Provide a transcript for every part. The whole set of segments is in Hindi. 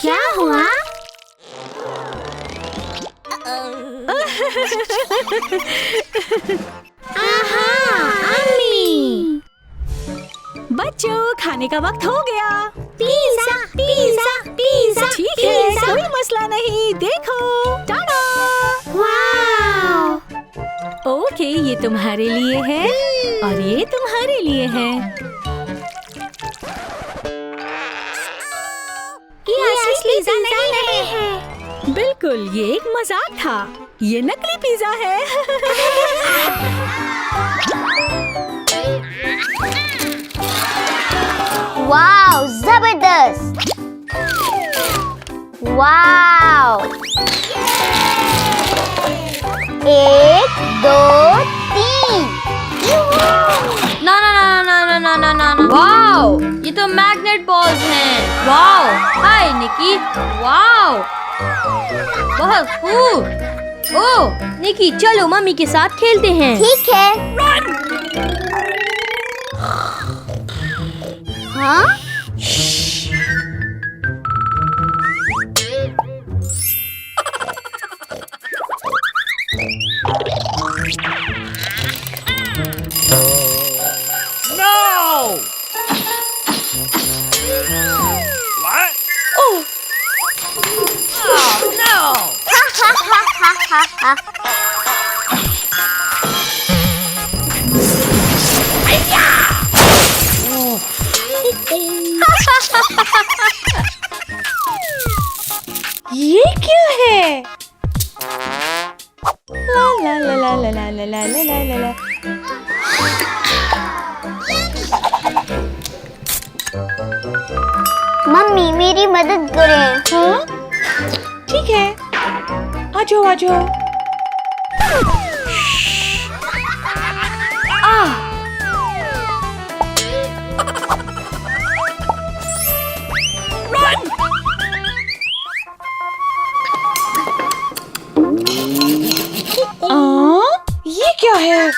क्या हुआ؟ अम्मी। बच्चों, खाने का वक्त हो गया। Pizza, pizza, pizza. ठीक है, कोई मसला नहीं। देखो, टाडा! वाव! ओके, ये तुम्हारे लिए है और ये तुम्हारे लिए है। ये असली पिज़्ज़ा नहीं है। बिल्कुल, ये एक मजाक था। ये नकली पिज़्ज़ा है। वाव, जबरदस्त! वाव! 1, 2, 3। ना ना ना ना ना ना ना ना ना। वाओ, ये तो मैग्नेट बॉल्स हैं। वाओ, हाय निकी। वाओ, बहुत खूब। ओह निकी, चलो मम्मी के साथ खेलते हैं। ठीक है। हाँ? ये क्या है? ला ला ला ला ला ला ला ला ला ला ला। मम्मी, मेरी मदद करें। हाँ? ठीक है, आ जाओ आ जाओ। ये क्या है?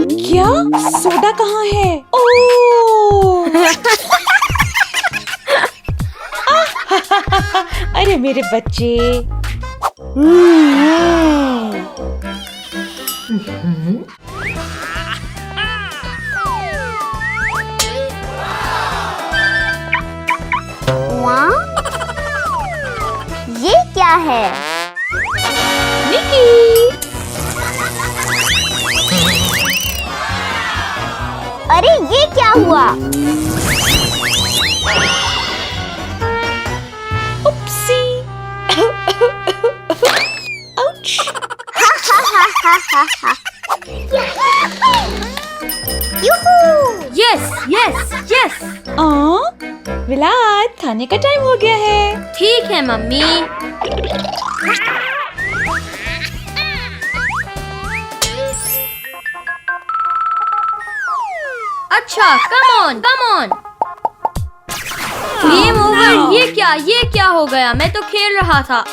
क्या? सोडा कहाँ है? ओह! अरे मेरे बच्चे। वाह! ये क्या है? निकी! अरे ये क्या हुआ? Oopsie! Ouch! Yoohoo! Yes yes yes. विलाद, खाने का टाइम हो गया है। ठीक है मम्मी। अच्छा, come on come on. Game over. ये क्या हो गया? मैं तो खेल रहा था।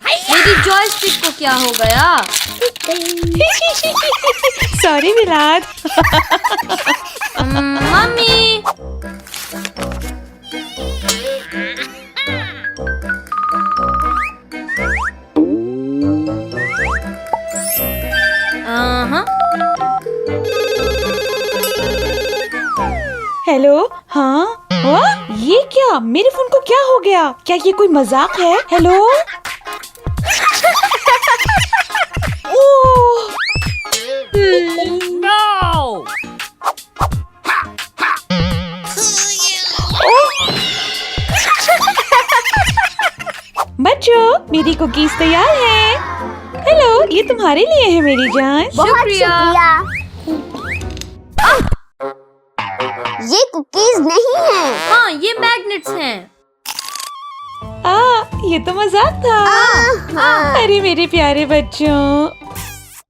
मेरी जॉयस्टिक को क्या हो गया? सॉरी विलाद। मम्मी। हेलो। हाँ? ये क्या? मेरे फोन को क्या हो गया? क्या ये कोई मजाक है? हेलो? ओह! No! बच्चों, मेरी कुकीज तैयार है। हेलो, ये तुम्हारे लिए है मेरी जान। बहुत शुक्रिया। ये कुकीज नहीं है। हाँ, ये मैग्नेट्स हैं। ये तो मजाक था। अरे मेरे प्यारे बच्चों,